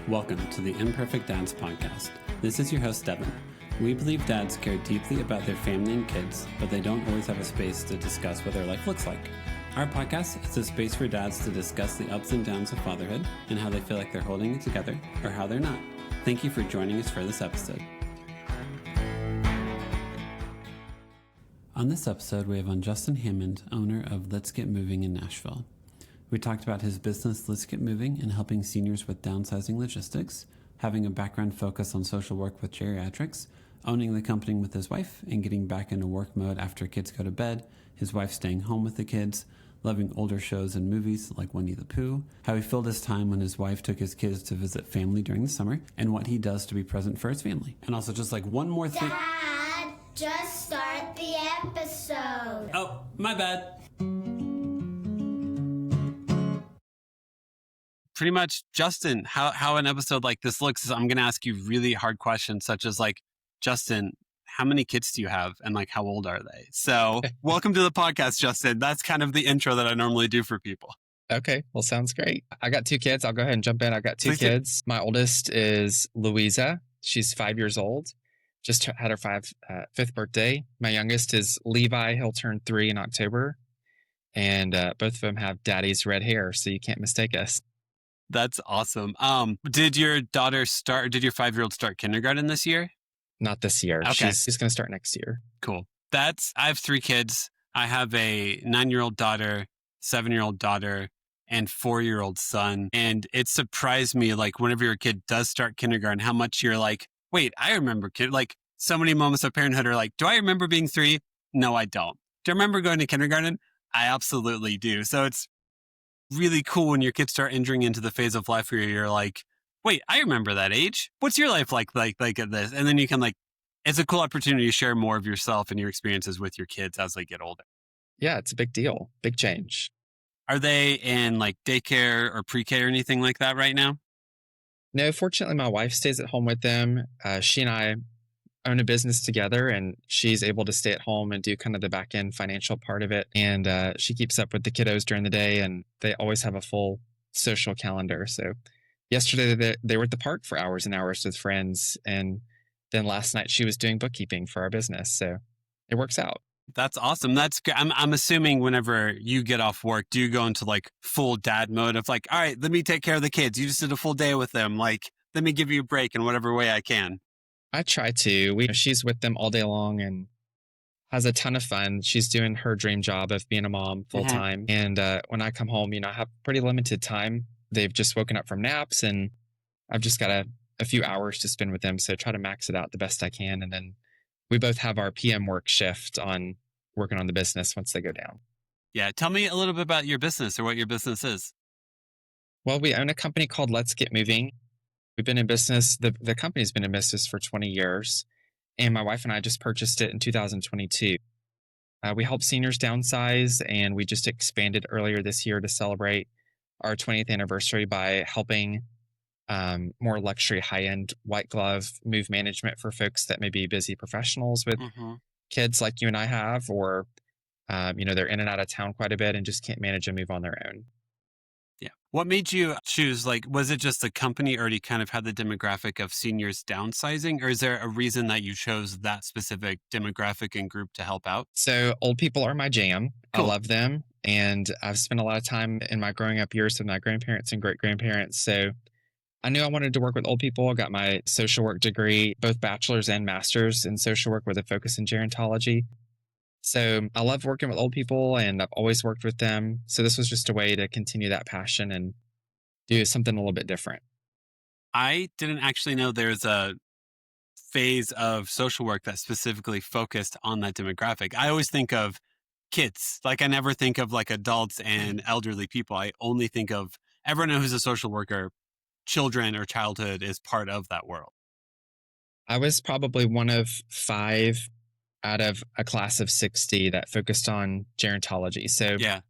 Welcome to the Imperfect Dads Podcast. This is your host, Devin. We believe dads care deeply about their family and kids, but they don't always have a space to discuss what their life looks like. Our podcast is a space for dads to discuss the ups and downs of fatherhood and how they feel like they're holding it together or how they're not. Thank you for joining us for this episode. On this episode, we have on Justin Hammond, owner of Let's Get Moving in Nashville. We talked about his business, Let's Get Moving, and helping seniors with downsizing logistics, having a background focus on social work with geriatrics, owning the company with his wife, and getting back into work mode after kids go to bed, his wife staying home with the kids, loving older shows and movies like Winnie the Pooh, how he filled his time when his wife took his kids to visit family during the summer, and what he does to be present for his family. And also just like one more thing. Dad, just start the episode. Oh, my bad. Pretty much, Justin, how an episode like this looks is I'm going to ask you really hard questions such as like, Justin, how many kids do you have and like how old are they? So welcome to the podcast, Justin. That's kind of the intro that I normally do for people. Okay, well, sounds great. I got two kids. I'll go ahead and jump in. I got two kids. My oldest is Louisa. She's 5 years old. Just had her fifth birthday. My youngest is Levi. He'll turn 3 in October. And both of them have daddy's red hair, so you can't mistake us. That's awesome. Did your 5-year-old start kindergarten this year? Not this year. Okay. She's going to start next year. Cool. I have 3 kids. I have a 9-year-old daughter, 7-year-old daughter, and 4-year-old son. And it surprised me, like, whenever your kid does start kindergarten, how much you're like, wait, I remember like so many moments of parenthood are like, do I remember being 3? No, I don't. Do I remember going to kindergarten? I absolutely do. So it's really cool when your kids start entering into the phase of life where you're like, wait, I remember that age. What's your life like at this? And then you can it's a cool opportunity to share more of yourself and your experiences with your kids as they get older. Yeah, it's a big deal. Big change. Are they in like daycare or pre-K or anything like that right now? No, fortunately, my wife stays at home with them. She and I own a business together, and she's able to stay at home and do kind of the back end financial part of it. And she keeps up with the kiddos during the day, and they always have a full social calendar. So yesterday they were at the park for hours and hours with friends. And then last night she was doing bookkeeping for our business. So it works out. That's awesome. That's good. I'm assuming whenever you get off work, do you go into like full dad mode of like, all right, let me take care of the kids. You just did a full day with them. Like, let me give you a break in whatever way I can. I try to. She's with them all day long and has a ton of fun. She's doing her dream job of being a mom full time. And when I come home, I have pretty limited time. They've just woken up from naps and I've just got a few hours to spend with them. So I try to max it out the best I can. And then we both have our PM work shift on working on the business once they go down. Yeah. Tell me a little bit about your business or what your business is. Well, we own a company called Let's Get Moving. We've been in business. The company's been in business for 20 years. And my wife and I just purchased it in 2022. We help seniors downsize, and we just expanded earlier this year to celebrate our 20th anniversary by helping more luxury, high-end white glove move management for folks that may be busy professionals with kids like you and I have, or they're in and out of town quite a bit and just can't manage a move on their own. Yeah. What made you choose, was it just the company already kind of had the demographic of seniors downsizing, or is there a reason that you chose that specific demographic and group to help out? So old people are my jam. Cool. I love them. And I've spent a lot of time in my growing up years with my grandparents and great-grandparents. So I knew I wanted to work with old people. I got my social work degree, both bachelor's and master's in social work with a focus in gerontology. So I love working with old people and I've always worked with them. So this was just a way to continue that passion and do something a little bit different. I didn't actually know there's a phase of social work that specifically focused on that demographic. I always think of kids. Like I never think of like adults and elderly people. I only think of everyone who's a social worker, children or childhood is part of that world. I was probably one of 5 out of a class of 60 that focused on gerontology. So yeah,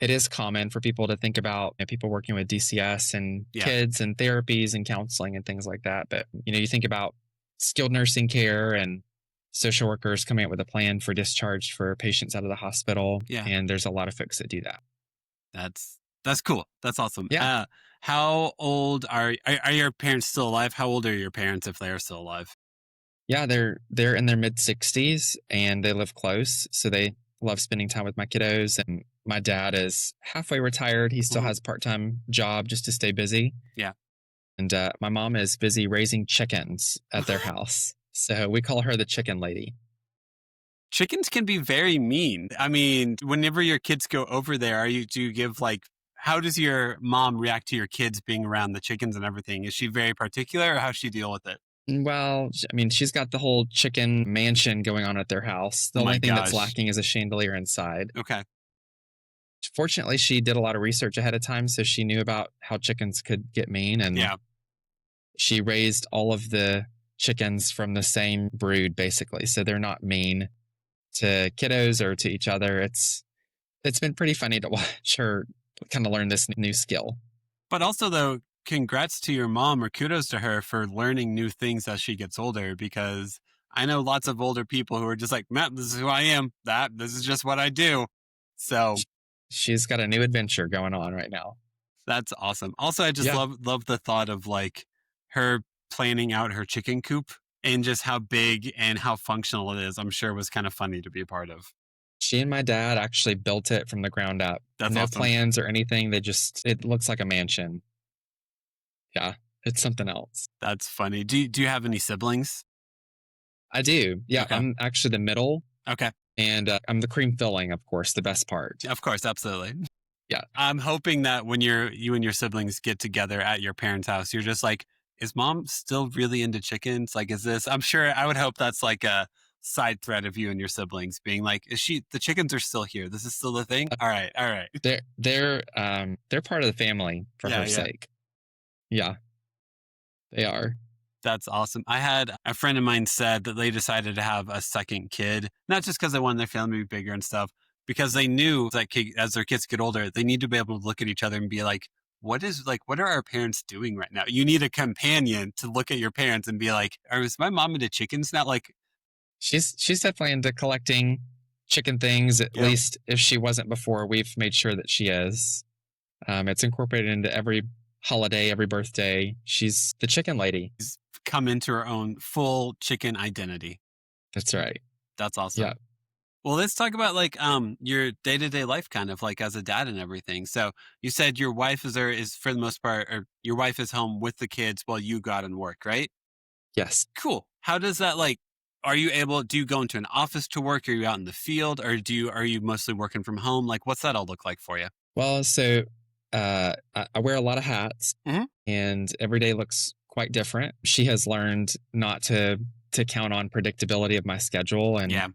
it is common for people to think about people working with DCS and kids and therapies and counseling and things like that. But, you think about skilled nursing care and social workers coming up with a plan for discharge for patients out of the hospital. Yeah. And there's a lot of folks that do that. That's cool. That's awesome. Yeah. How old are your parents still alive? How old are your parents if they are still alive? Yeah, they're in their mid-60s and they live close, so they love spending time with my kiddos, and my dad is halfway retired. He still Mhm. has a part-time job just to stay busy. Yeah. And my mom is busy raising chickens at their house. So we call her the chicken lady. Chickens can be very mean. I mean, whenever your kids go over there, do you give like, how does your mom react to your kids being around the chickens and everything? Is she very particular or how does she deal with it? Well, I mean, she's got the whole chicken mansion going on at their house. The Oh my only thing that's gosh. lacking is a chandelier inside. Okay. Fortunately, she did a lot of research ahead of time, so she knew about how chickens could get mean, and Yeah. she raised all of the chickens from the same brood, basically. So they're not mean to kiddos or to each other. It's been pretty funny to watch her kind of learn this new skill. But also, though, congrats to your mom or kudos to her for learning new things as she gets older, because I know lots of older people who are just like, Matt, this is who I am. This is just what I do. So She's got a new adventure going on right now. that's awesome. Also, I just Yeah. love the thought of like her planning out her chicken coop and just how big and how functional it is. I'm sure was kind of funny to be a part of. She and my dad actually built it from the ground up. That's No awesome. plans or anything. It looks like a mansion. Yeah, it's something else. That's funny. Do you have any siblings? I do. Yeah, Okay. I'm actually the middle, Okay. and I'm the cream filling, of course, the best part. Of course, absolutely. Yeah. I'm hoping that when you and your siblings get together at your parents' house, you're just like, is mom still really into chickens? Like, is this, I'm sure I would hope that's like a side thread of you and your siblings being like, the chickens are still here. This is still a thing. All right. All right. They're part of the family for Yeah. her Yeah. sake. Yeah, they are. That's awesome. I had a friend of mine said that they decided to have a second kid, not just because they wanted their family to be bigger and stuff, because they knew that as their kids get older, they need to be able to look at each other and be like, what are our parents doing right now? You need a companion to look at your parents and be like, is my mom into chickens now? Like, She's definitely into collecting chicken things. At yep, least if she wasn't before, we've made sure that she is. It's incorporated into every holiday, every birthday. She's the chicken lady. she's come into her own full chicken identity. That's right. That's awesome. Yeah. Well, let's talk about like your day-to-day life kind of like as a dad and everything. So you said your wife is for the most part, or your wife is home with the kids while you go out and work, right? Yes. Cool. How does that like do you go into an office to work? Are you out in the field or are you mostly working from home? Like what's that all look like for you? Well, so I wear a lot of hats, Mhm. and every day looks quite different. She has learned not to count on predictability of my schedule, and Yeah.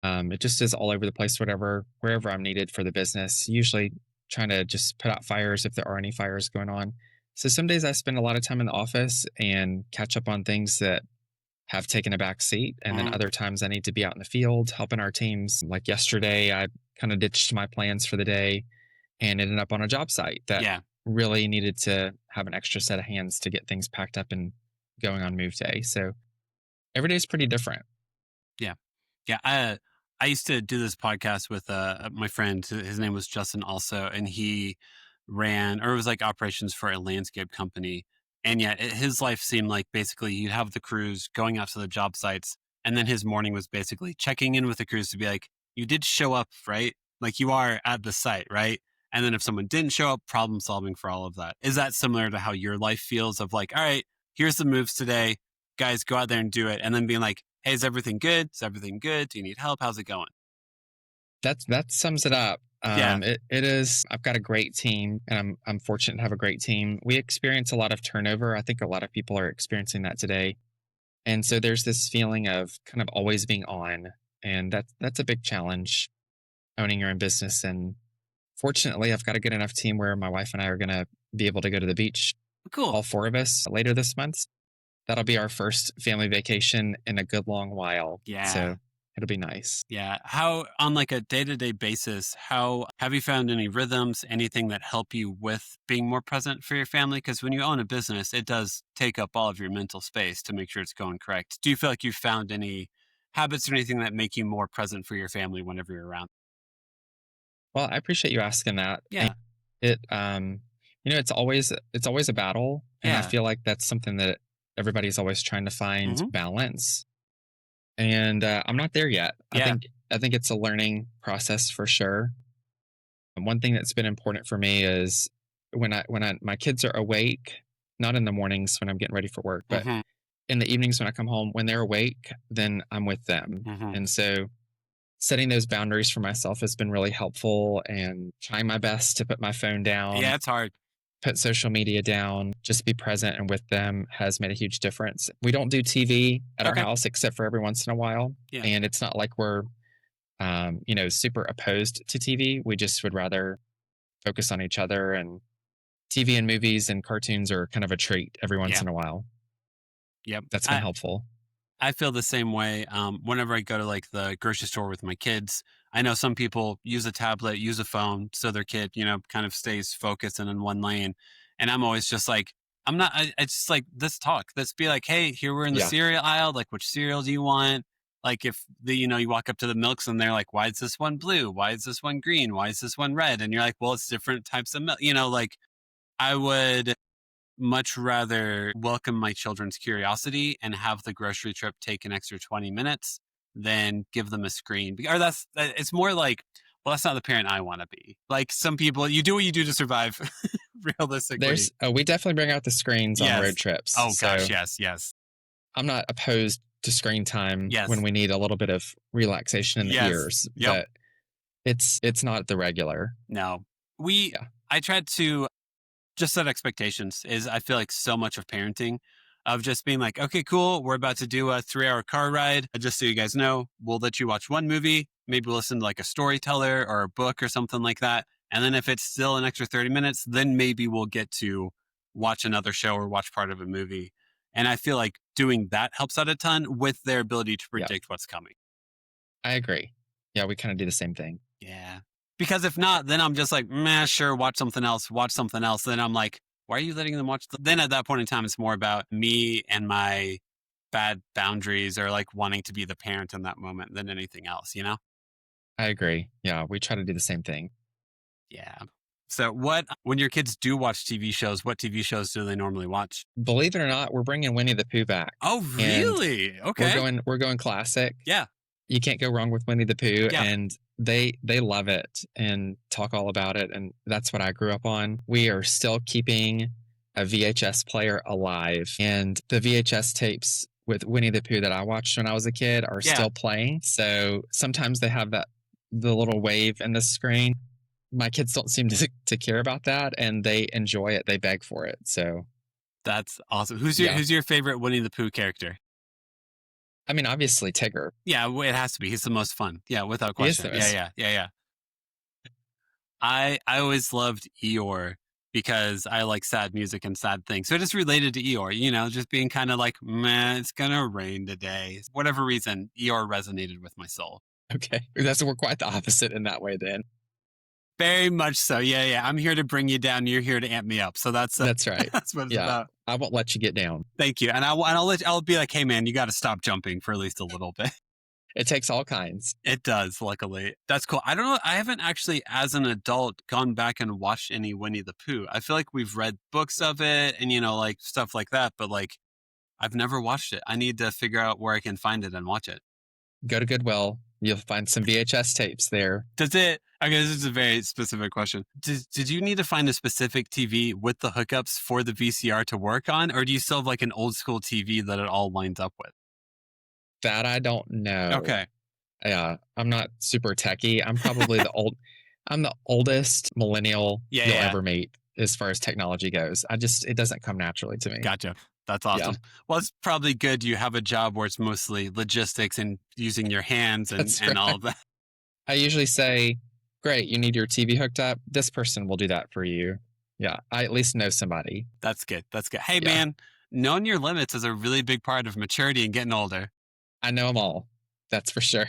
it just is all over the place, wherever I'm needed for the business. Usually trying to just put out fires if there are any fires going on. So some days I spend a lot of time in the office and catch up on things that have taken a back seat. And then Mhm. other times I need to be out in the field helping our teams. Like yesterday, I kind of ditched my plans for the day and ended up on a job site that Yeah. really needed to have an extra set of hands to get things packed up and going on move day. So every day is pretty different. Yeah. Yeah. I used to do this podcast with my friend. His name was Justin also, and he ran or it was like operations for a landscape company. And yet his life seemed like basically you'd have the crews going out to the job sites, and then his morning was basically checking in with the crews to be like, you did show up, right? Like you are at the site, right? And then if someone didn't show up, problem solving for all of that. Is that similar to how your life feels of like, all right, here's the moves today, guys, go out there and do it. And then being like, hey, is everything good? Is everything good? Do you need help? How's it going? That sums it up. Yeah. It is. I've got a great team, and I'm fortunate to have a great team. We experience a lot of turnover. I think a lot of people are experiencing that today, and so there's this feeling of kind of always being on, and that's a big challenge owning your own business. And fortunately, I've got a good enough team where my wife and I are going to be able to go to the beach, Cool. all four of us, later this month. That'll be our first family vacation in a good long while. Yeah. So it'll be nice. Yeah. How, on like a day to day basis, how have you found any rhythms, anything that help you with being more present for your family? Because when you own a business, it does take up all of your mental space to make sure it's going correct. Do you feel like you've found any habits or anything that make you more present for your family whenever you're around? Well, I appreciate you asking that. Yeah. It, it's always a battle. And I Yeah. feel like that's something that everybody's always trying to find Hmm. balance. And I'm not there yet. Yeah. I think it's a learning process for sure. And one thing that's been important for me is my kids are awake, not in the mornings when I'm getting ready for work, but Hmm. in the evenings when I come home, when they're awake, then I'm with them. Hmm. And so setting those boundaries for myself has been really helpful, and trying my best to put my phone down, Yeah, it's hard. put social media down, just be present and with them has made a huge difference. We don't do TV at our Okay. house except for every once in a while. Yeah. And it's not like we're, super opposed to TV. We just would rather focus on each other, and TV and movies and cartoons are kind of a treat every once Yeah. in a while. Yep. That's been helpful. I feel the same way. Whenever I go to like the grocery store with my kids, I know some people use a tablet, use a phone, so their kid, kind of stays focused and in one lane. And I'm always just like, I'm not. It's just like, let's talk. Let's be like, hey, here we're in the Yeah. cereal aisle. Like, which cereal do you want? Like, if you walk up to the milks and they're like, why is this one blue? Why is this one green? Why is this one red? And you're like, well, it's different types of milk. Like I would much rather welcome my children's curiosity and have the grocery trip take an extra 20 minutes than give them a screen. Or it's more like, well, that's not the parent I want to be. Like some people, you do what you do to survive realistically. We definitely bring out the screens on road Yes. trips. Oh So gosh, yes. I'm not opposed to screen time Yes. when we need a little bit of relaxation in the Yes. ears, Yep. but it's not the regular. No. Yeah. I tried to just set expectations. Is I feel like so much of parenting of just being like, okay, cool, we're about to do a 3-hour car ride. Just so you guys know, we'll let you watch one movie, maybe listen to like a storyteller or a book or something like that. And then if it's still an extra 30 minutes, then maybe we'll get to watch another show or watch part of a movie. And I feel like doing that helps out a ton with their ability to Yeah. predict what's coming. I agree. Yeah, we kind of do the same thing. Yeah. Because if not, then I'm just like, meh, sure, watch something else. Then I'm like, why are you letting them watch? Then at that point in time, it's more about me and my bad boundaries or like wanting to be the parent in that moment than anything else, I agree. Yeah, we try to do the same thing. Yeah. So when your kids do watch TV shows, what TV shows do they normally watch? Believe it or not, we're bringing Winnie the Pooh back. Oh, really? Okay. We're going classic. Yeah. You can't go wrong with Winnie the Pooh. Yeah. And they love it and talk all about it. And that's what I grew up on. We are still keeping a VHS player alive. And the VHS tapes with Winnie the Pooh that I watched when I was a kid are still playing. So sometimes they have the little wave in the screen. My kids don't seem to care about that, and they enjoy it. They beg for it. So That's awesome. Who's your favorite Winnie the Pooh character? I mean, obviously Tigger. Yeah, it has to be. He's the most fun. Yeah, without question. He is. Yeah. I always loved Eeyore because I like sad music and sad things. So I just related to Eeyore, just being kind of like, man, it's going to rain today. For whatever reason, Eeyore resonated with my soul. Okay. We're quite the opposite in that way then. Very much so. Yeah. I'm here to bring you down. You're here to amp me up. So that's right. That's what it's about. I won't let you get down. Thank you. And I'll be like, hey man, you got to stop jumping for at least a little bit. It takes all kinds. It does, luckily. That's cool. I don't know. I haven't actually, as an adult, gone back and watched any Winnie the Pooh. I feel like we've read books of it and, like stuff like that. But like, I've never watched it. I need to figure out where I can find it and watch it. Go to Goodwill. You'll find some VHS tapes there. Does it? Okay, this is a very specific question. Did you need to find a specific TV with the hookups for the VCR to work on? Or do you still have like an old school TV that it all lines up with? That I don't know. Okay. Yeah, I'm not super techie. I'm probably I'm the oldest millennial you'll ever meet as far as technology goes. It doesn't come naturally to me. Gotcha. That's awesome. Yeah. Well, it's probably good you have a job where it's mostly logistics and using your hands and all of that. I usually say, great, you need your TV hooked up. This person will do that for you. Yeah, I at least know somebody. That's good. Hey, man, knowing your limits is a really big part of maturity and getting older. I know them all. That's for sure.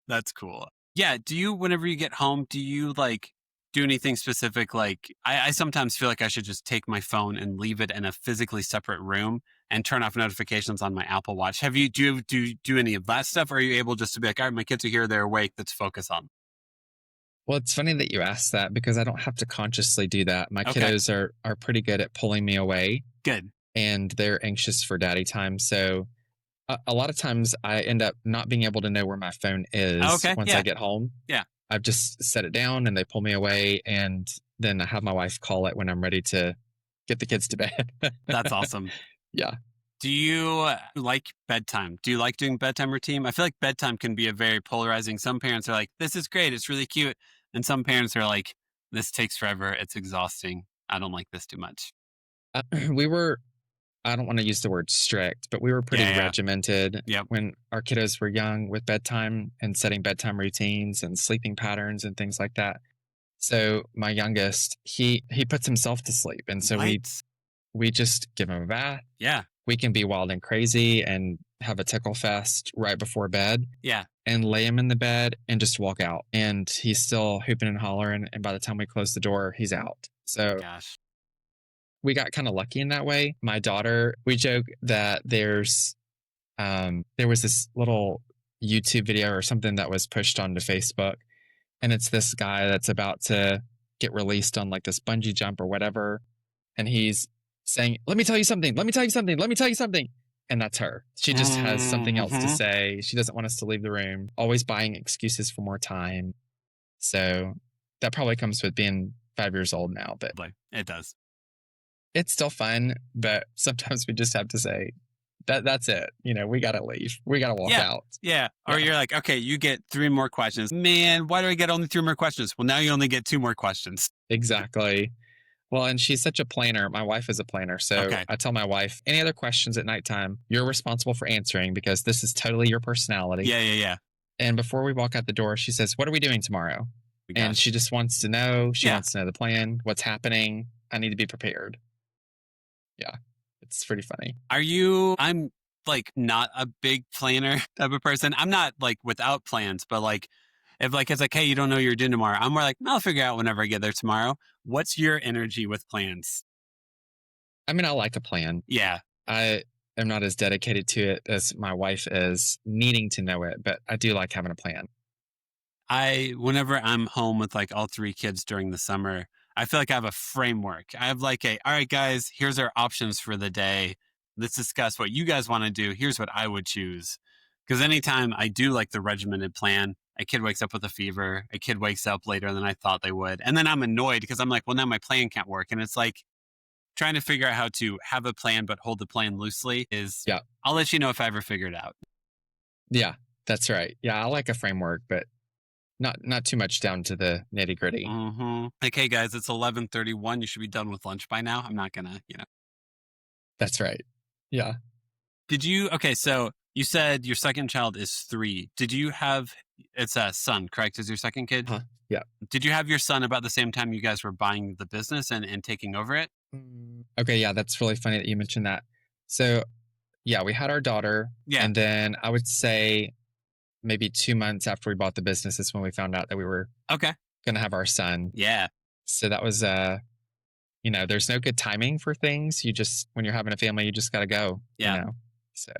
That's cool. Yeah. Whenever you get home, do you like do anything specific? Like I sometimes feel like I should just take my phone and leave it in a physically separate room and turn off notifications on my Apple Watch. Do you do any of that stuff? Or are you able just to be like, all right, my kids are here, they're awake, let's focus on them? Well, it's funny that you asked that because I don't have to consciously do that. My Okay, kiddos are pretty good at pulling me away good. and they're anxious for daddy time. So a lot of times I end up not being able to know where my phone is Okay, once I yeah, get home. yeah, I've just set it down and they pull me away. And then I have my wife call it when I'm ready to get the kids to bed. that's awesome. Yeah. Do you like bedtime? Do you like doing bedtime routine? I feel like bedtime can be a very polarizing. Some parents are like, this is great. It's really cute. And some parents are like, this takes forever. It's exhausting. I don't like this too much. We were, I don't want to use the word strict, but we were pretty Yeah, yeah. regimented Yep. when our kiddos were young with bedtime and setting bedtime routines and sleeping patterns and things like that. So my youngest, he puts himself to sleep. And so What? we just give him a bath. Yeah. We can be wild and crazy and have a tickle fest right before bed Yeah. and lay him in the bed and just walk out. And he's still hooping and hollering. And by the time we close the door, he's out. So Gosh. we got kind of lucky in that way. My daughter, we joke that there was this little YouTube video or something that was pushed onto Facebook. And it's this guy that's about to get released on like this bungee jump or whatever. And he's saying, let me tell you something. Let me tell you something. Let me tell you something. And that's her. She just has something else to Mhm. say. She doesn't want us to leave the room, always buying excuses for more time. So that probably comes with being 5 years old now, but Like, it does. it's still fun. But sometimes we just have to say, that's it. We got to leave. We got to walk Yeah. out. Yeah. Or Yeah, you're like, okay, you get 3 more questions. Man, why do I get only 3 more questions? Well, now you only get 2 more questions. exactly. Well, and she's such a planner. My wife is a planner. So Okay. I tell my wife, any other questions at nighttime, you're responsible for answering because this is totally your personality. Yeah. Yeah. Yeah. And before we walk out the door, she says, what are we doing tomorrow? And Gosh. she just wants to know. She Yeah. wants to know the plan, what's happening. I need to be prepared. Yeah, it's pretty funny. I'm like not a big planner type of person. I'm not like without plans, but like if like it's like, hey, you don't know what you're doing tomorrow, I'm more like, I'll figure out whenever I get there tomorrow. What's your energy with plans? I mean, I like a plan. Yeah. I am not as dedicated to it as my wife is needing to know it, but I do like having a plan. Whenever I'm home with like all 3 kids during the summer, I feel like I have a framework. I have like all right, guys, here's our options for the day. Let's discuss what you guys want to do. Here's what I would choose. Because anytime I do like the regimented plan, a kid wakes up with a fever, a kid wakes up later than I thought they would. And then I'm annoyed because I'm like, well, now my plan can't work. And it's like trying to figure out how to have a plan, but hold the plan loosely is, Yeah. I'll let you know if I ever figure it out. Yeah, that's right. Yeah, I like a framework, but not too much down to the nitty gritty. Like, hey guys, it's 11:31. You should be done with lunch by now. I'm not gonna, That's right. Yeah. Okay, so you said your second child is 3. It's a son, correct? Is your second kid? Huh. Yeah. Did you have your son about the same time you guys were buying the business and taking over it? Okay. Yeah, that's really funny that you mentioned that. So, yeah, we had our daughter, Yeah. and then I would say maybe 2 months after we bought the business is when we found out that we were Okay. going to have our son. Yeah. So that was, there's no good timing for things. When you're having a family, you just got to go. Yeah. So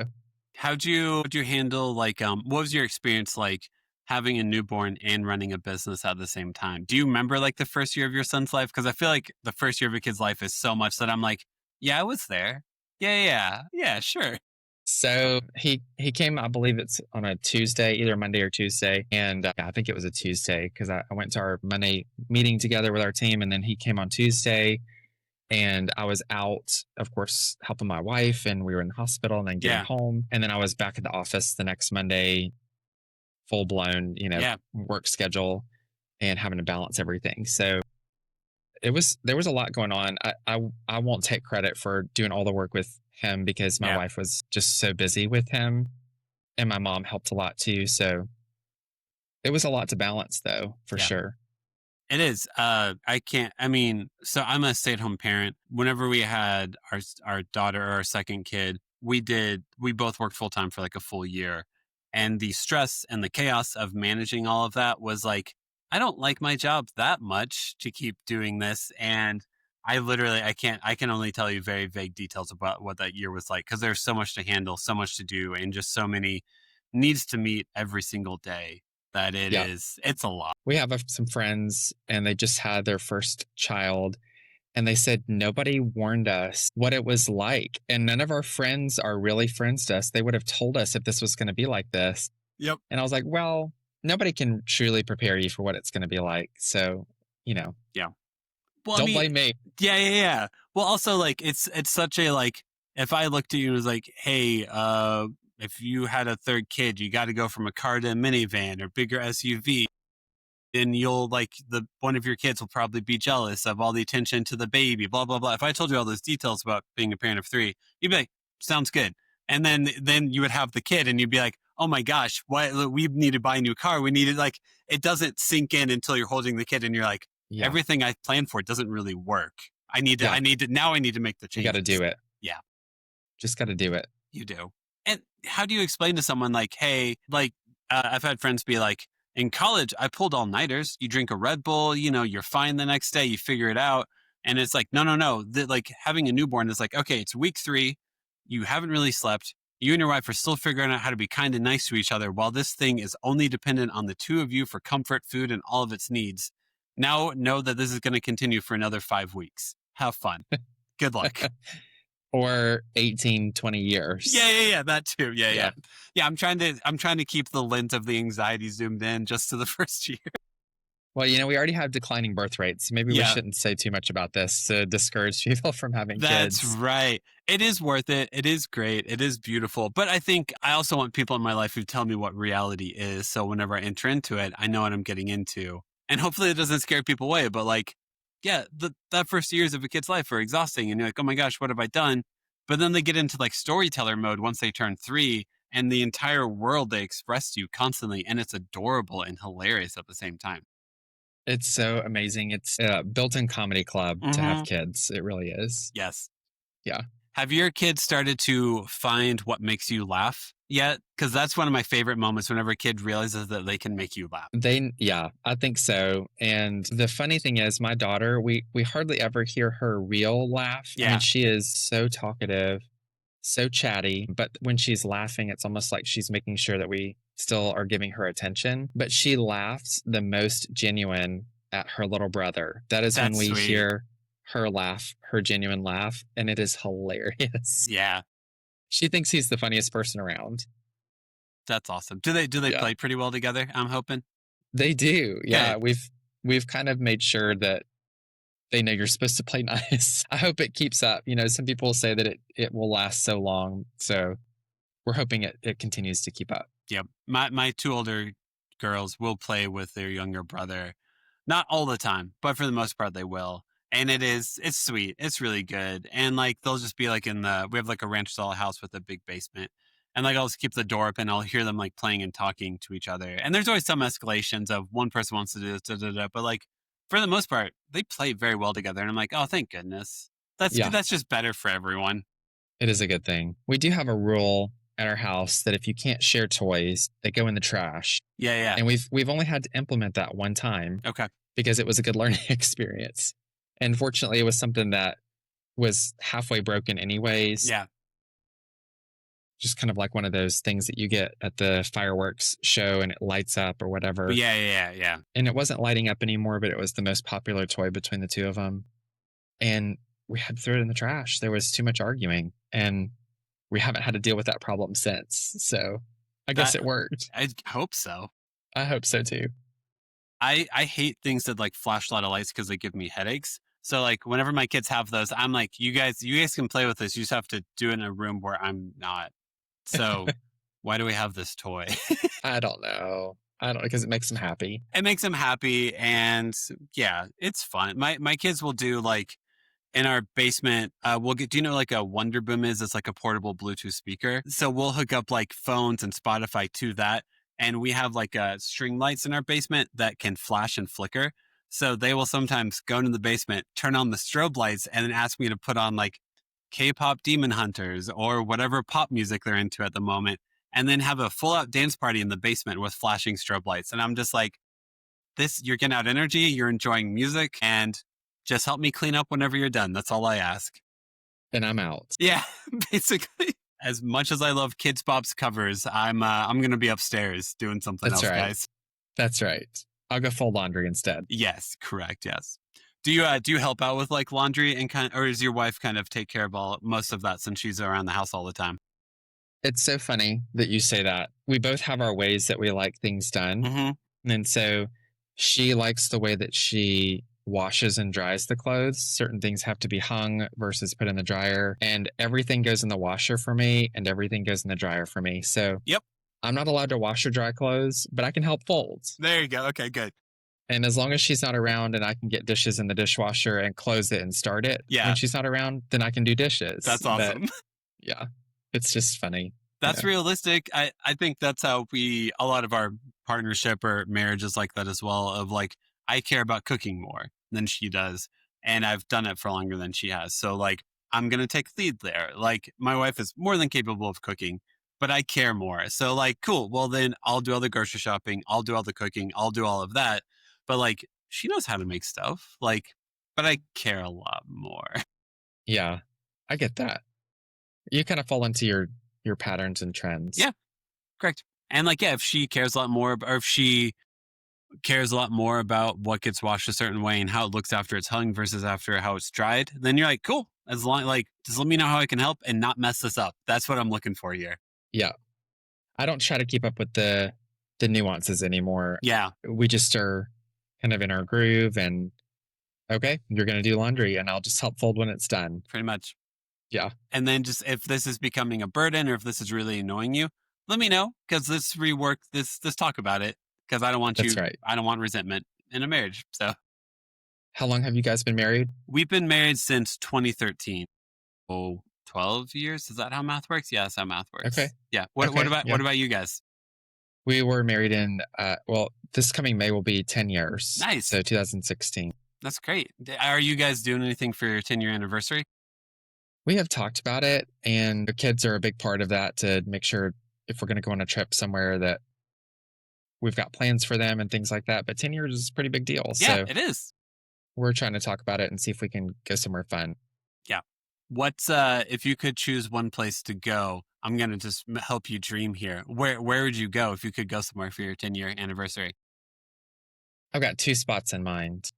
How'd you handle like what was your experience like having a newborn and running a business at the same time? Do you remember like the first year of your son's life? Because I feel like the first year of a kid's life is so much that I'm like, yeah, I was there. Yeah, sure. So he came, I believe it's on a Tuesday, either Monday or Tuesday. And I think it was a Tuesday because I went to our Monday meeting together with our team. And then he came on Tuesday and I was out, of course, helping my wife and we were in the hospital and then getting Yeah. home. And then I was back at the office the next Monday, full blown, Yeah. work schedule and having to balance everything. So there was a lot going on. I won't take credit for doing all the work with him because my Yeah. wife was just so busy with him and my mom helped a lot too. So it was a lot to balance though, for Yeah. sure. It is. So I'm a stay-at-home parent. Whenever we had our daughter or our second kid, we both worked full-time for like a full year. And the stress and the chaos of managing all of that was like, I don't like my job that much to keep doing this. And I can only tell you very vague details about what that year was like because there's so much to handle, so much to do, and just so many needs to meet every single day. that it Yeah. is. It's a lot. We have some friends and they just had their first child and they said nobody warned us what it was like. And none of our friends are really friends to us. They would have told us if this was going to be like this. Yep. And I was like, well, nobody can truly prepare you for what it's going to be like. So, Well, don't blame me. Yeah. Well, also, like, it's such a, like, if I looked at you and was like, hey, if you had a third kid, you got to go from a car to a minivan or bigger SUV, then you'll, like, one of your kids will probably be jealous of all the attention to the baby, blah, blah, blah. If I told you all those details about being a parent of three, you'd be like, sounds good. And then you would have the kid and you'd be like, oh my gosh, we need to buy a new car. We needed, like, it doesn't sink in until you're holding the kid and you're like, Yeah. everything I planned for doesn't really work. I need to make the change. You got to do it. Yeah. Just got to do it. You do. And how do you explain to someone like, hey, like, I've had friends be like, in college, I pulled all-nighters. You drink a Red Bull, you're fine the next day, you figure it out. And it's like, no. Like, having a newborn is like, okay, it's week 3. You haven't really slept. You and your wife are still figuring out how to be kind and nice to each other while this thing is only dependent on the two of you for comfort, food, and all of its needs. Now know that this is going to continue for another 5 weeks. Have fun. Good luck. Or 18, 20 years. Yeah. That too. Yeah. I'm trying to keep the lens of the anxiety zoomed in just to the first year. Well, we already have declining birth rates. Maybe we shouldn't say too much about this to discourage people from having kids. That's right. It is worth it. It is great. It is beautiful. But I think I also want people in my life who tell me what reality is. So whenever I enter into it, I know what I'm getting into. And hopefully it doesn't scare people away. But like, yeah, that first years of a kid's life are exhausting. And you're like, oh my gosh, what have I done? But then they get into like storyteller mode once they turn 3 and the entire world they express to you constantly. And it's adorable and hilarious at the same time. It's so amazing. It's a built-in comedy club to have kids. It really is. Yes. Yeah. Have your kids started to find what makes you laugh yet? Because that's one of my favorite moments whenever a kid realizes that they can make you laugh. I think so. And the funny thing is, my daughter, we hardly ever hear her real laugh. Yeah. I mean, she is so talkative, so chatty, but when she's laughing, it's almost like she's making sure that we still are giving her attention. But she laughs the most genuine at her little brother. That's when we hear her laugh, her genuine laugh, and it is hilarious. Yeah. She thinks he's the funniest person around. That's awesome. Do they play pretty well together? I'm hoping. They do. Yeah. Okay. We've kind of made sure that they know you're supposed to play nice. I hope it keeps up. Some people say that it will last so long. So we're hoping it continues to keep up. Yeah. My 2 older girls will play with their younger brother. Not all the time, but for the most part they will. And it's sweet. It's really good. And like, they'll just be like we have like a ranch style house with a big basement. And like, I'll just keep the door open. I'll hear them like playing and talking to each other. And there's always some escalations of one person wants to do this, but like, for the most part, they play very well together. And I'm like, oh, thank goodness. That's just better for everyone. It is a good thing. We do have a rule at our house that if you can't share toys, they go in the trash. Yeah. And we've only had to implement that one time. Okay. Because it was a good learning experience. And fortunately, it was something that was halfway broken anyways. Yeah. Just kind of like one of those things that you get at the fireworks show and it lights up or whatever. Yeah. And it wasn't lighting up anymore, but it was the most popular toy between the two of them. And we had to throw it in the trash. There was too much arguing. And we haven't had to deal with that problem since. So I guess it worked. I hope so. I hope so too. I hate things that like flash a lot of lights because they give me headaches. So like whenever my kids have those, I'm like, you guys can play with this. You just have to do it in a room where I'm not. So why do we have this toy? I don't know. Because it makes them happy. It makes them happy. And yeah, it's fun. My kids will do like in our basement, do you know like a Wonder Boom is? It's like a portable Bluetooth speaker. So we'll hook up like phones and Spotify to that. And we have like string lights in our basement that can flash and flicker. So they will sometimes go into the basement, turn on the strobe lights, and then ask me to put on like K-pop Demon Hunters or whatever pop music they're into at the moment, and then have a full-out dance party in the basement with flashing strobe lights. And I'm just like, you're getting out energy, you're enjoying music, and just help me clean up whenever you're done. That's all I ask. And I'm out. Yeah, basically. As much as I love Kids Bop's covers, I'm going to be upstairs doing something else, guys. That's right. I'll go fold laundry instead. Yes, correct. Yes. Do you help out with like laundry and or does your wife kind of take care of most of that since she's around the house all the time? It's so funny that you say that. We both have our ways that we like things done. Mm-hmm. And so she likes the way that she washes and dries the clothes. Certain things have to be hung versus put in the dryer. And everything goes in the washer for me and everything goes in the dryer for me. So Yep. I'm not allowed to wash or dry clothes, but I can help fold. There you go. Okay, good. And as long as she's not around and I can get dishes in the dishwasher and close it and start it, Yeah. when she's not around, then I can do dishes. That's awesome. But, yeah, it's just funny. That's realistic. I think that's how a lot of our partnership or marriage is like that as well, of like, I care about cooking more than she does. And I've done it for longer than she has. So like, I'm going to take lead there. Like my wife is more than capable of cooking, but I care more. So like, cool. Well, then I'll do all the grocery shopping. I'll do all the cooking. I'll do all of that. But like, she knows how to make stuff. Like, but I care a lot more. Yeah, I get that. You kind of fall into your patterns and trends. Yeah, correct. And like, yeah, if she cares a lot more, or if she cares a lot more about what gets washed a certain way and how it looks after it's hung versus after how it's dried, then you're like, cool. As long like, just let me know how I can help and not mess this up. That's what I'm looking for here. Yeah. I don't try to keep up with the nuances anymore. Yeah. We just are kind of in our groove and okay, you're going to do laundry and I'll just help fold when it's done. Pretty much. Yeah. And then just if this is becoming a burden or if this is really annoying you, let me know because let's rework this. Let's talk about it because I don't want That's right. I don't want resentment in a marriage. So how long have you guys been married? We've been married since 2013. Oh, 12 years. Is that how math works? Yeah, that's how math works. Okay. Yeah. What Yeah. about you guys? We were married in, this coming May will be 10 years. Nice. So 2016. That's great. Are you guys doing anything for your 10-year anniversary? We have talked about it, and the kids are a big part of that to make sure if we're going to go on a trip somewhere that we've got plans for them and things like that. But 10 years is a pretty big deal. Yeah, so it is. we're trying to talk about it and see if we can go somewhere fun. Yeah. What's if you could choose one place to go, I'm going to just help you dream here. Where would you go if you could go somewhere for your 10-year anniversary? I've got two spots in mind.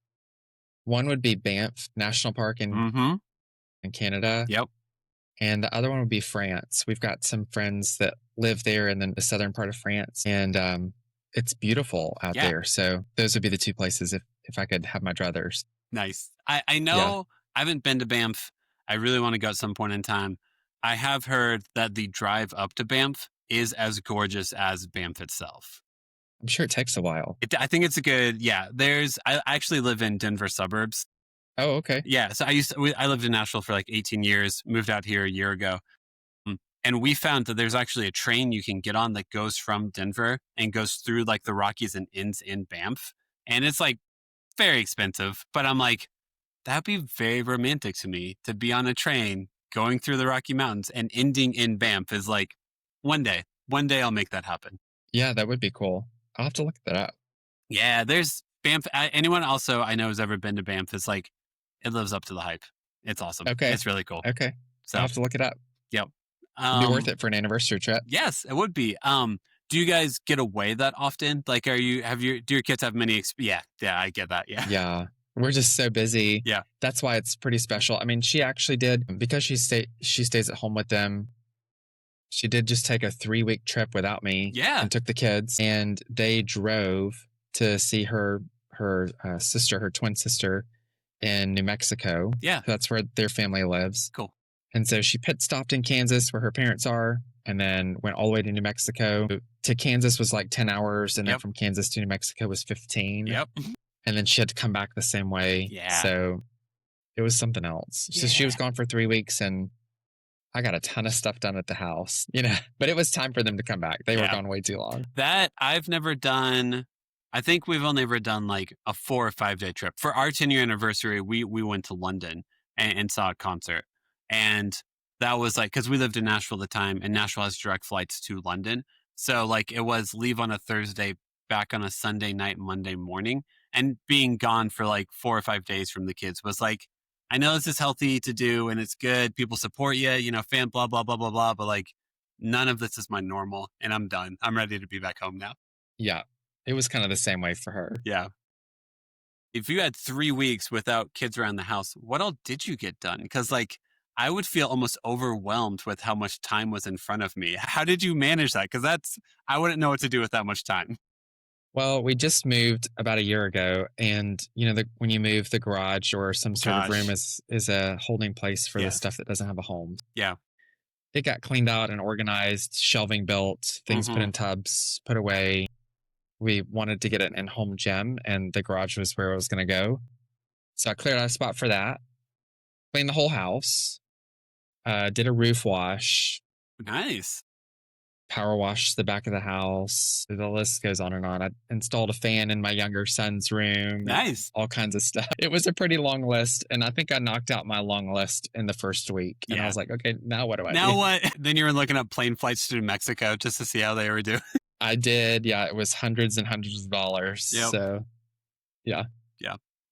One would be Banff National Park in Canada. Yep. And the other one would be France. We've got some friends that live there in the southern part of France. And it's beautiful out there. So those would be the two places if I could have my druthers. Nice. I know I haven't been to Banff. I really want to go at some point in time. I have heard that the drive up to Banff is as gorgeous as Banff itself. I'm sure it takes a while. I think it's a good, I actually live in Denver suburbs. Oh, okay. Yeah. So I lived in Nashville for like 18 years, moved out here a year ago. And we found that there's actually a train you can get on that goes from Denver and goes through like the Rockies and ends in Banff. And it's like very expensive, but I'm like, that'd be very romantic to me to be on a train going through the Rocky Mountains and ending in Banff is like one day I'll make that happen. Yeah, that would be cool. I'll have to look that up. Yeah, there's Banff. Anyone also I know has ever been to Banff is like, it lives up to the hype. It's awesome. Okay. It's really cool. Okay. So I'll have to look it up. Yep. It'd be worth it for an anniversary trip. Yes, it would be. Do you guys get away that often? Like, do your kids have many? Yeah, I get that. Yeah. Yeah. We're just so busy. Yeah. That's why it's pretty special. I mean, she actually did, because she stays at home with them. She did just take a 3-week trip without me. Yeah. And took the kids, and they drove to see her sister, her twin sister in New Mexico. Yeah. That's where their family lives. Cool. And so she pit stopped in Kansas where her parents are, and then went all the way to New Mexico. To Kansas was like 10 hours, and then from Kansas to New Mexico was 15. Yep. And then she had to come back the same way. Yeah. So it was something else. So she was gone for 3 weeks, and I got a ton of stuff done at the house, but it was time for them to come back. They were gone way too long. That I've never done. I think we've only ever done like a 4 or 5 day trip. For our 10-year anniversary, we went to London and saw a concert. And that was like, because we lived in Nashville at the time, and Nashville has direct flights to London. So like it was leave on a Thursday, back on a Sunday night, Monday morning, and being gone for like 4 or 5 days from the kids was like, I know this is healthy to do and it's good. People support you, fan, blah, blah, blah, blah, blah. But like none of this is my normal, and I'm done. I'm ready to be back home now. Yeah. it was kind of the same way for her. Yeah. If you had 3 weeks without kids around the house, what all did you get done? Because like I would feel almost overwhelmed with how much time was in front of me. How did you manage that? Because I wouldn't know what to do with that much time. Well, we just moved about a year ago, and when you move, the garage or some sort of room Gosh. is a holding place for the Yeah. stuff that doesn't have a home. Yeah. It got cleaned out and organized, shelving built, things put Mhm. in tubs, put away. We wanted to get an in-home gym, and the garage was where it was going to go. So I cleared out a spot for that, cleaned the whole house, did a roof wash, Nice. power washed the back of the house. The list goes on and on. I installed a fan in my younger son's room, Nice. all kinds of stuff. It was a pretty long list. And I think I knocked out my long list in the first week. And I Yeah. was like, okay, now what do I Now do? what? Then you were looking up plane flights to New Mexico just to see how they were doing. I did. Yeah. It was hundreds and hundreds of dollars. Yep. So, yeah.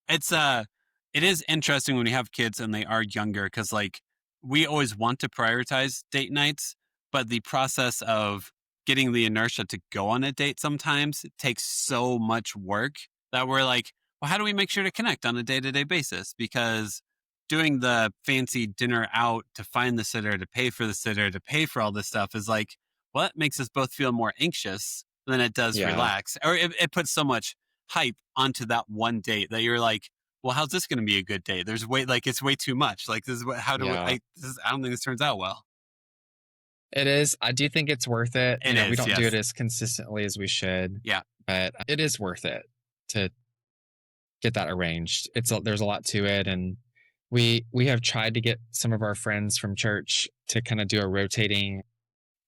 It's it is interesting when you have kids and they are younger because like we always want to prioritize date nights, but the process of getting the inertia to go on a date sometimes takes so much work that we're like, well, how do we make sure to connect on a day-to-day basis? Because doing the fancy dinner out to find the sitter, to pay for the sitter, to pay for all this stuff is like, well, that makes us both feel more anxious than it does Yeah. relax. Or it puts so much hype onto that one date that you're like, well, how's this going to be a good date? There's way like it's way too much. Like this is what how do Yeah. I don't think this turns out well. It is. I do think it's worth it. It We is, don't do yes. it as consistently as we should. Yeah. But it is worth it to get that arranged. There's a lot to it, and we have tried to get some of our friends from church to kind of do a rotating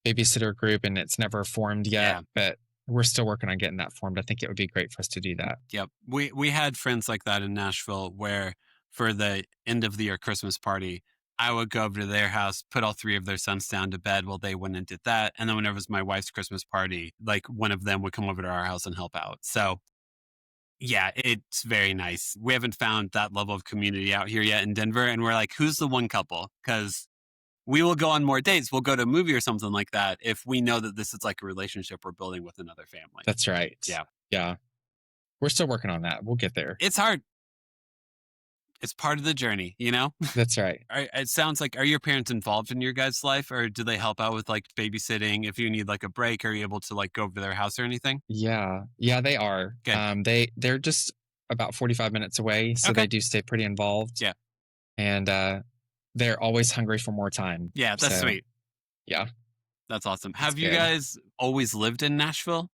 babysitter group, and it's never formed yet. Yeah. But we're still working on getting that formed. I think it would be great for us to do that. Yep. We had friends like that in Nashville where for the end of the year Christmas party, I would go over to their house, put all 3 of their sons down to bed while they went and did that. And then whenever it was my wife's Christmas party, like one of them would come over to our house and help out. So yeah, it's very nice. We haven't found that level of community out here yet in Denver. And we're like, who's the one couple? Because we will go on more dates. We'll go to a movie or something like that if we know that this is like a relationship we're building with another family. That's right. Yeah. Yeah. We're still working on that. We'll get there. It's hard. It's part of the journey, you know? That's right. It sounds like, are your parents involved in your guys' life or do they help out with like babysitting? If you need like a break, are you able to like go over to their house or anything? Yeah. Yeah, they are. Good. They're just about 45 minutes away. So Okay. they do stay pretty involved. Yeah. And they're always hungry for more time. Yeah, that's So, sweet. Yeah. That's awesome. Have That's you good. guys always lived in Nashville?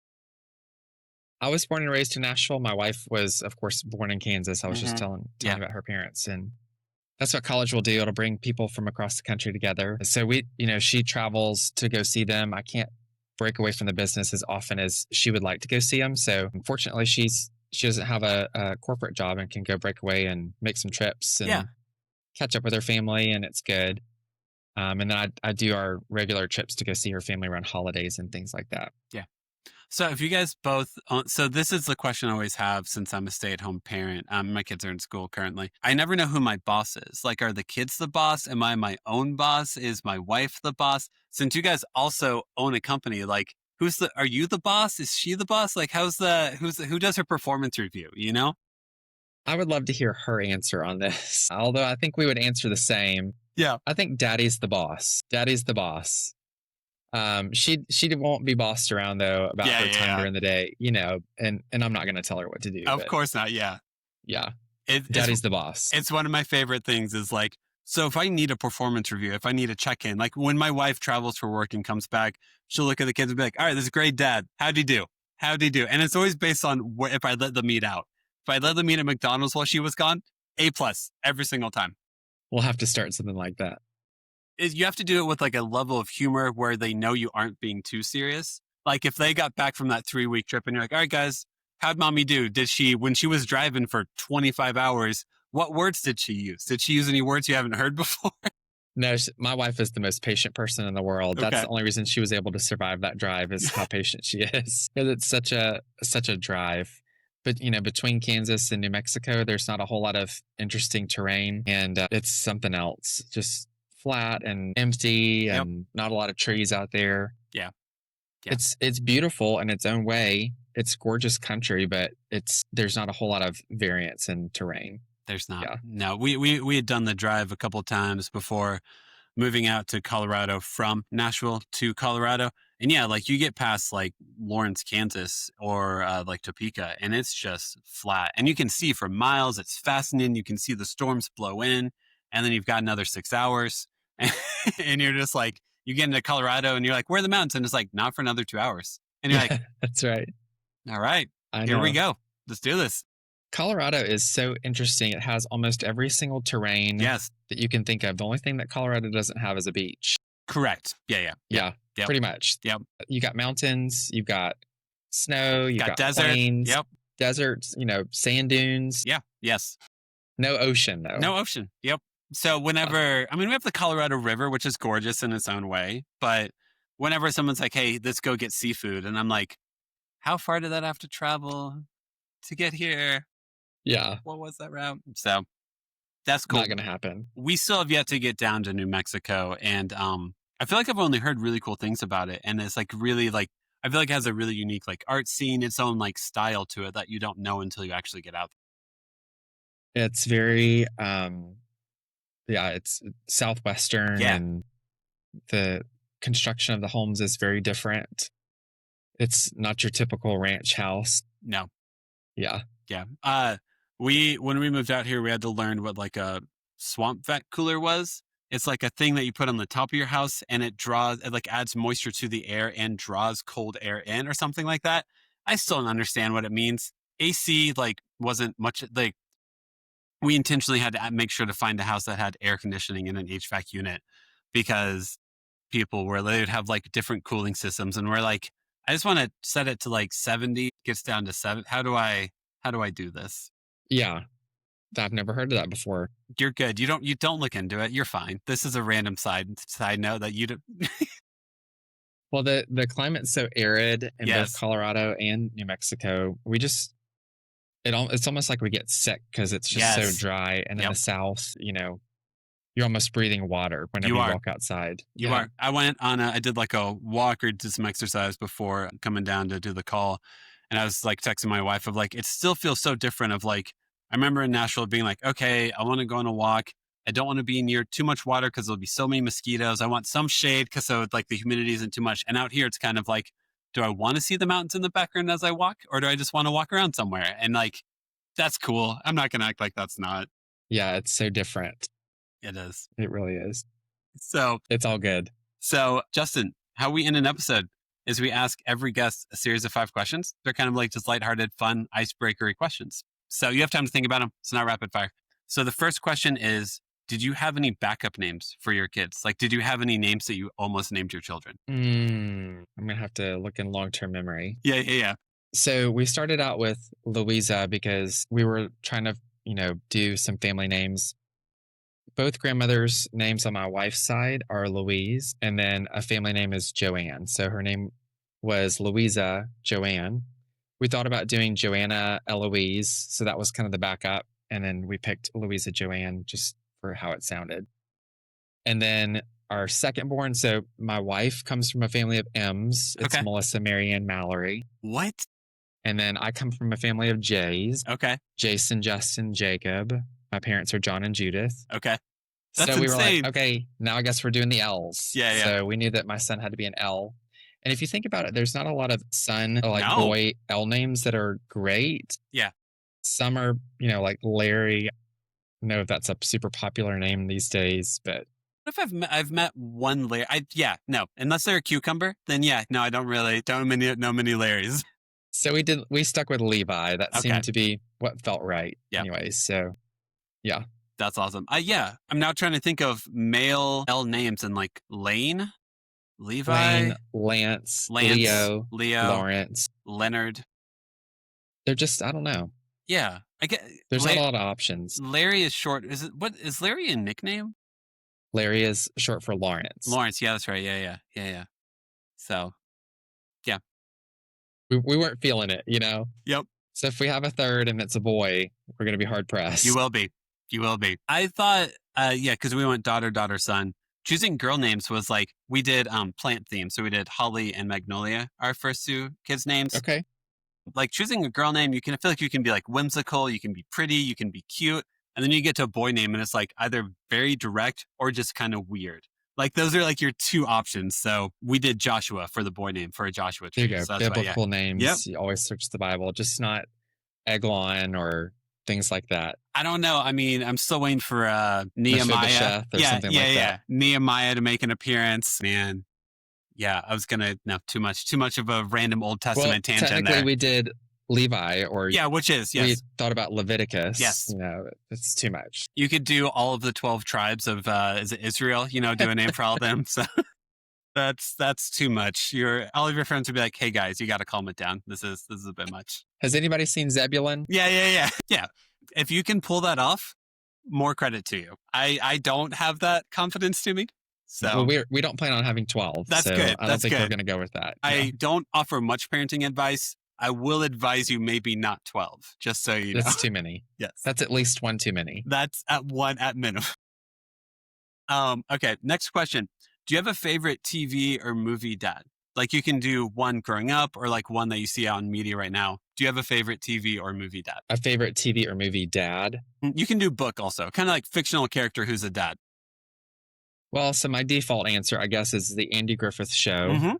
I was born and raised in Nashville. My wife was, of course, born in Kansas. I was just Mhm. telling Yeah. about her parents. And that's what college will do. It'll bring people from across the country together. So she travels to go see them. I can't break away from the business as often as she would like to go see them. So unfortunately, she doesn't have a corporate job and can go break away and make some trips and Yeah. catch up with her family. And it's good. And then I do our regular trips to go see her family around holidays and things like that. So if you guys both, so this is the question I always have since I'm a stay-at-home parent. My kids are in school currently. I never know who my boss is. Like, are the kids the boss? Am I my own boss? Is my wife the boss? Since you guys also own a company, like, are you the boss? Is she the boss? Like, who does her performance review? You know? I would love to hear her answer on this, although I think we would answer the same. Yeah. I think daddy's the boss. Daddy's the boss. She won't be bossed around though about her time during the day, and I'm not going to tell her what to do. Of but course not. Yeah. Yeah. It's Daddy's the boss. It's one of my favorite things is like, so if I need a performance review, if I need a check-in, like when my wife travels for work and comes back, she'll look at the kids and be like, all right, this is great, Dad. How'd he do? How'd he do? And it's always based on if I let them eat out. If I let them eat at McDonald's while she was gone, A+ every single time. We'll have to start something like that. You have to do it with like a level of humor where they know you aren't being too serious. Like if they got back from that 3-week trip and you're like, all right, guys, how'd mommy do? When she was driving for 25 hours, what words did she use? Did she use any words you haven't heard before? No, my wife is the most patient person in the world. That's Okay. the only reason she was able to survive that drive is how patient she is. Because it's such a drive. But, between Kansas and New Mexico, there's not a whole lot of interesting terrain. And it's something else. Just flat and empty and not a lot of trees out there. Yeah. Yeah. It's beautiful in its own way. It's gorgeous country, but there's not a whole lot of variance in terrain. There's not. Yeah. No, we had done the drive a couple of times before moving out to Colorado from Nashville to Colorado. And yeah, like you get past like Lawrence, Kansas or like Topeka, and it's just flat. And you can see for miles. It's fascinating. You can see the storms blow in, and then you've got another 6 hours. And you're just like, you get into Colorado and you're like, where are the mountains? And it's like, not for another 2 hours. And you're like, That's right. all right, I here we know. go. Let's do this. Colorado is so interesting. It has almost every single terrain Yes, that you can think of. The only thing that Colorado doesn't have is a beach. correct. Yeah. Yeah, Yep. pretty much. Yep. You got mountains, you've got snow, you've Got got desert. plains, Yep. deserts, sand dunes. Yeah. Yes. No ocean, though. No ocean. Yep. So whenever, I mean, we have the Colorado River, which is gorgeous in its own way. But whenever someone's like, hey, let's go get seafood. And I'm like, how far did that have to travel to get here? Yeah, What was that route? So that's cool. not going to happen. We still have yet to get down to New Mexico. And I feel like I've only heard really cool things about it. And it's like really like, I feel like it has a really unique like art scene, its own like style to it that you don't know until you actually get out. It's very, it's southwestern, Yeah. and the construction of the homes is very different. It's not your typical ranch house. No. Yeah. Yeah. When we moved out here, we had to learn what like a swamp vet cooler was. It's like a thing that you put on the top of your house and it like adds moisture to the air and draws cold air in or something like that. I still don't understand what it means. AC like wasn't much like we intentionally had to make sure to find a house that had air conditioning and an HVAC unit because they'd have like different cooling systems and we're like, I just want to set it to like 70, gets down to 7. How do I do this? Yeah. I've never heard of that before. You're good. You don't look into it. You're fine. This is a random side note that you don't. Well, the climate's so arid in Yes. both Colorado and New Mexico. It's almost like we get sick because it's just Yes. so dry. And in Yep. the South, you're almost breathing water whenever You you are. walk outside. You are. I did like a walk or did some exercise before coming down to do the call. And I was like texting my wife of like, it still feels so different of like, I remember in Nashville being like, okay, I want to go on a walk. I don't want to be near too much water because there'll be so many mosquitoes. I want some shade because so like the humidity isn't too much. And out here, it's kind of like, do I want to see the mountains in the background as I walk? Or do I just want to walk around somewhere? And like, that's cool. I'm not going to act like that's not. Yeah, it's so different. It is. It really is. So It's all good. So, Justin, how we end an episode is we ask every guest a series of 5 questions. They're kind of like just lighthearted, fun, icebreakery questions. So you have time to think about them. It's not rapid fire. So the first question is, did you have any backup names for your kids? Like, did you have any names that you almost named your children? I'm going to have to look in long-term memory. Yeah. So we started out with Louisa because we were trying to, do some family names. Both grandmothers' names on my wife's side are Louise, and then a family name is Joanne. So her name was Louisa Joanne. We thought about doing Joanna Eloise, so that was kind of the backup. And then we picked Louisa Joanne just for how it sounded. And then our second born, so my wife comes from a family of M's. It's Okay. Melissa, Marianne, Mallory. What? And then I come from a family of J's. Okay. Jason, Justin, Jacob. My parents are John and Judith. Okay. That's so we were insane. like, okay, now I guess we're doing the L's. Yeah. So we knew that my son had to be an L. And if you think about it, there's not a lot of son or No. boy L names that are great. Yeah. Some are, like Larry. I don't know if that's a super popular name these days, but What if I've met one Larry? No. Unless they're a cucumber, then no, I don't know many Larrys. so we stuck with Levi. That Okay. seemed to be what felt right. Yeah. Anyways, so yeah. That's awesome. I'm now trying to think of male L names and like Lane, Levi, Lane, Lance, Leo, Lawrence. Leonard. They're just, I don't know. Yeah, I get. There's not a lot of options. Larry is short. Is Larry a nickname? Larry is short for Lawrence. Lawrence. Yeah, that's right. Yeah. So, We weren't feeling it, Yep. So if we have a third and it's a boy, we're going to be hard pressed. You will be. I thought, because we went daughter, son. choosing girl names was like, we did plant themes. So we did Holly and Magnolia, our first two kids' names. Okay. Like choosing a girl name, I feel like you can be like whimsical, you can be pretty, you can be cute. And then you get to a boy name and it's like either very direct or just kind of weird. Like those are like your two options. So we did Joshua for the boy name for a Joshua tree. There you go. So that's Biblical names. Yep. You always search the Bible, just not Eglon or things like that. I don't know. I mean, I'm still waiting for Nehemiah. Or something like that. Nehemiah to make an appearance. Man. Yeah, I was gonna too much of a random Old Testament tangent technically there. We did Levi which is, yes. We thought about Leviticus. Yes. It's too much. You could do all of the 12 tribes of is it Israel? Do a name for all of them. So that's too much. All of your friends would be like, hey guys, you gotta calm it down. This is a bit much. Has anybody seen Zebulun? Yeah. If you can pull that off, more credit to you. I don't have that confidence to me. So we don't plan on having 12. That's so good. I don't think we're going to go with that. I don't offer much parenting advice. I will advise you maybe not 12, just so you know. That's too many. Yes. That's at least one too many. That's at one at minimum. Okay, next question. Do you have a favorite TV or movie dad? Like you can do one growing up or like one that you see out in media right now. Do you have a favorite TV or movie dad? A favorite TV or movie dad? You can do book also, kind of like fictional character who's a dad. Well, so my default answer, I guess, is the Andy Griffith Show. Mm-hmm.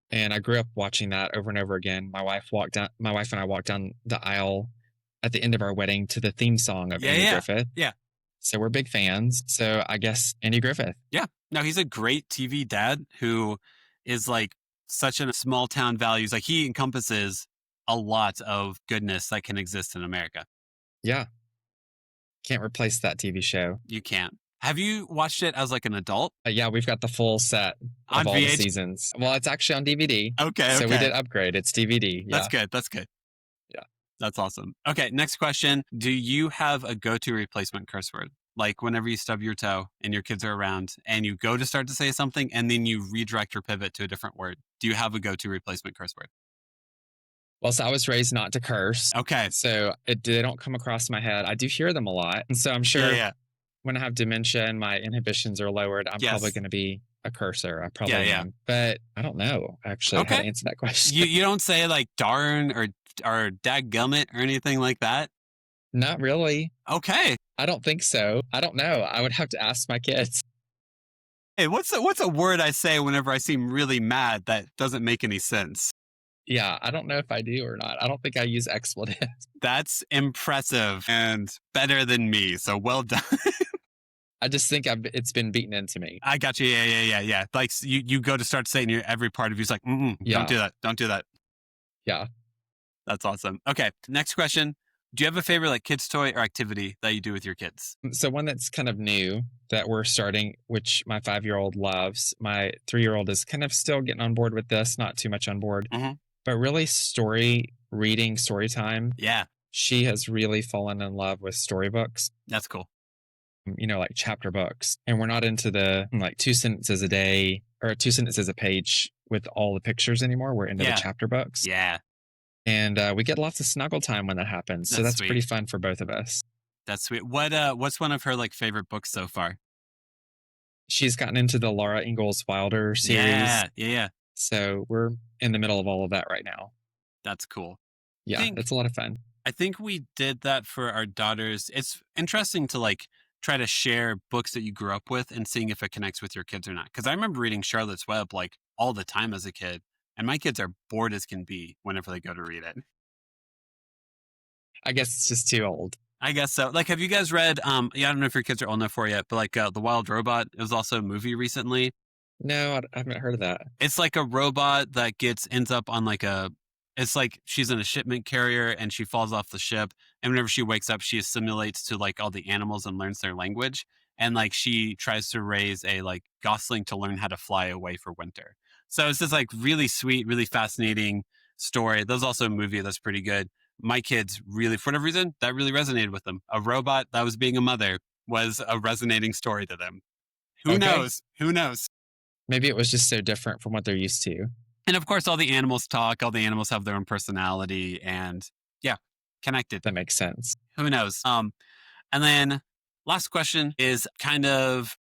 And I grew up watching that over and over again. My wife and I walked down the aisle at the end of our wedding to the theme song of Andy Griffith. Yeah. So we're big fans. So I guess Andy Griffith. Yeah. No, he's a great TV dad who is like such a small town values. Like he encompasses a lot of goodness that can exist in America. Yeah. Can't replace that TV show. You can't. Have you watched it as like an adult? Yeah, we've got the full set of all the seasons. Well, it's actually on DVD. Okay. So we did upgrade. It's DVD. Yeah. That's good. Yeah. That's awesome. Okay, next question. Do you have a go-to replacement curse word? Like whenever you stub your toe and your kids are around and you go to start to say something and then you redirect or pivot to a different word. Do you have a go-to replacement curse word? Well, so I was raised not to curse. Okay. So they don't come across my head. I do hear them a lot. And so I'm sure when I have dementia and my inhibitions are lowered, I'm probably going to be a cursor. I probably am. But I don't know, actually, how to answer that question. You don't say like darn or dadgummit or anything like that? Not really. Okay. I don't think so. I don't know. I would have to ask my kids. Hey, what's a word I say whenever I seem really mad that doesn't make any sense? Yeah, I don't know if I do or not. I don't think I use expletives. That's impressive and better than me. So well done. I just think it's been beaten into me. I got you. Yeah. Like you go to start saying every part of you's like, don't do that. Don't do that. Yeah. That's awesome. Okay. Next question. Do you have a favorite like kids toy or activity that you do with your kids? So one that's kind of new that we're starting, which my 5-year-old loves. My 3-year-old is kind of still getting on board with this, not too much on board, but really reading story time. Yeah. She has really fallen in love with storybooks. That's cool. Like chapter books. And we're not into the like 2 sentences a day or 2 sentences a page with all the pictures anymore. We're into the chapter books. Yeah. And we get lots of snuggle time when that happens. So that's pretty fun for both of us. That's sweet. What's one of her like favorite books so far? She's gotten into the Laura Ingalls Wilder series. Yeah. So we're in the middle of all of that right now. That's cool. Yeah, it's a lot of fun. I think we did that for our daughters. It's interesting to like try to share books that you grew up with and seeing if it connects with your kids or not. Because I remember reading Charlotte's Web like all the time as a kid. And my kids are bored as can be whenever they go to read it. I guess it's just too old. I guess so. Like, have you guys read, I don't know if your kids are old enough for it yet, but like The Wild Robot, it was also a movie recently. No, I haven't heard of that. It's like a robot that ends up on like it's like she's in a shipment carrier and she falls off the ship. And whenever she wakes up, she assimilates to like all the animals and learns their language. And like she tries to raise a like gosling to learn how to fly away for winter. So it's this like really sweet, really fascinating story. There's also a movie that's pretty good. My kids really, for whatever reason, that really resonated with them. A robot that was being a mother was a resonating story to them. Who knows? Who knows? Maybe it was just so different from what they're used to. And of course, all the animals talk. All the animals have their own personality and connected. That makes sense. Who knows? And then last question is kind of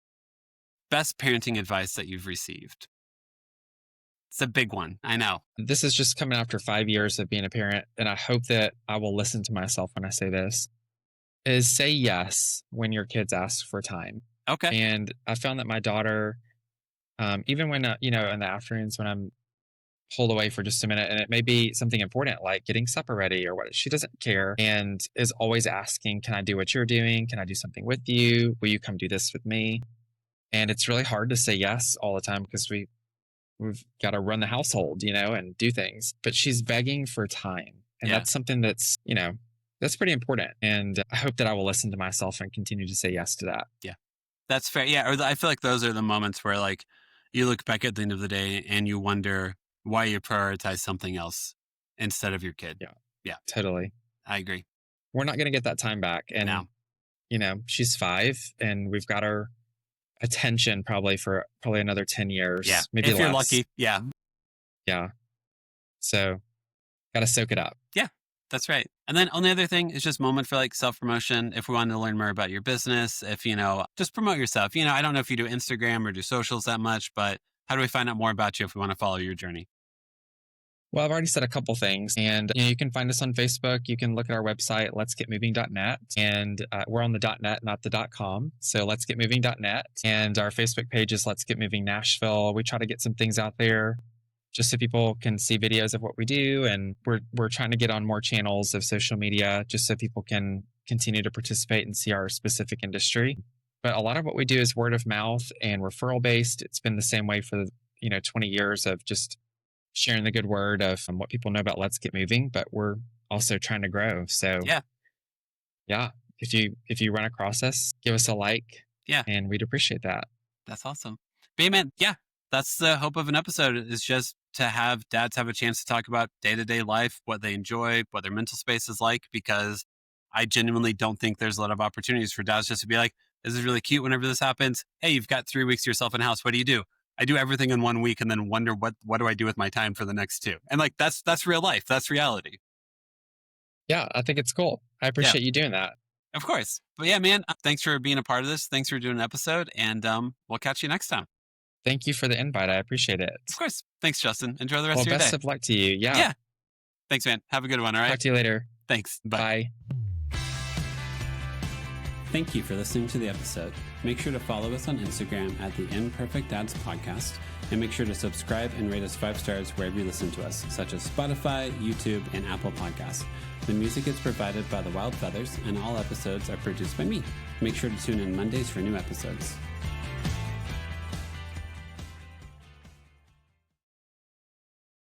best parenting advice that you've received? It's a big one. I know. This is just coming after 5 years of being a parent, and I hope that I will listen to myself when I say this, is say yes when your kids ask for time. Okay. And I found that my daughter, even when, in the afternoons when I'm pulled away for just a minute, and it may be something important like getting supper ready or what, she doesn't care and is always asking, can I do what you're doing? Can I do something with you? Will you come do this with me? And it's really hard to say yes all the time because we've got to run the household, and do things. But she's begging for time. And that's something that's, that's pretty important. And I hope that I will listen to myself and continue to say yes to that. Yeah, that's fair. Yeah. Or I feel like those are the moments where like you look back at the end of the day and you wonder why you prioritize something else instead of your kid. Yeah. Totally. I agree. We're not going to get that time back. And, she's 5 and we've got her attention probably for another 10 years. Yeah. Maybe if you're less. lucky. Yeah. Yeah. So got to soak it up. Yeah, that's right. And then only other thing is just moment for like self-promotion. If we wanted to learn more about your business, if, just promote yourself. I don't know if you do Instagram or do socials that much, but how do we find out more about you if we want to follow your journey? Well, I've already said a couple things, and you can find us on Facebook. You can look at our website, letsgetmoving.net, and we're on the .net, not the .com. So letsgetmoving.net, and our Facebook page is Let's Get Moving Nashville. We try to get some things out there just so people can see videos of what we do, and we're trying to get on more channels of social media just so people can continue to participate and see our specific industry. But a lot of what we do is word of mouth and referral based. It's been the same way for 20 years of just sharing the good word of what people know about Let's Get Moving, but we're also trying to grow. So yeah. If you run across us, give us a like. Yeah. And we'd appreciate that. That's awesome. But man, yeah, that's the hope of an episode, is just to have dads have a chance to talk about day-to-day life, what they enjoy, what their mental space is like, because I genuinely don't think there's a lot of opportunities for dads just to be like, this is really cute whenever this happens. Hey, you've got 3 weeks to yourself in house. What do? I do everything in 1 week and then wonder what do I do with my time for the next 2? And like, that's real life. That's reality. Yeah, I think it's cool. I appreciate you doing that. Of course. But yeah, man, thanks for being a part of this. Thanks for doing an episode, and we'll catch you next time. Thank you for the invite. I appreciate it. Of course. Thanks, Justin. Enjoy the rest of your day. Best of luck to you. Yeah. Thanks, man. Have a good one. All right. Talk to you later. Thanks. Bye. Thank you for listening to the episode. Make sure to follow us on Instagram at the Imperfect Dads Podcast, and make sure to subscribe and rate us 5 stars wherever you listen to us, such as Spotify, YouTube, and Apple Podcasts. The music is provided by The Wild Feathers, and all episodes are produced by me. Make sure to tune in Mondays for new episodes.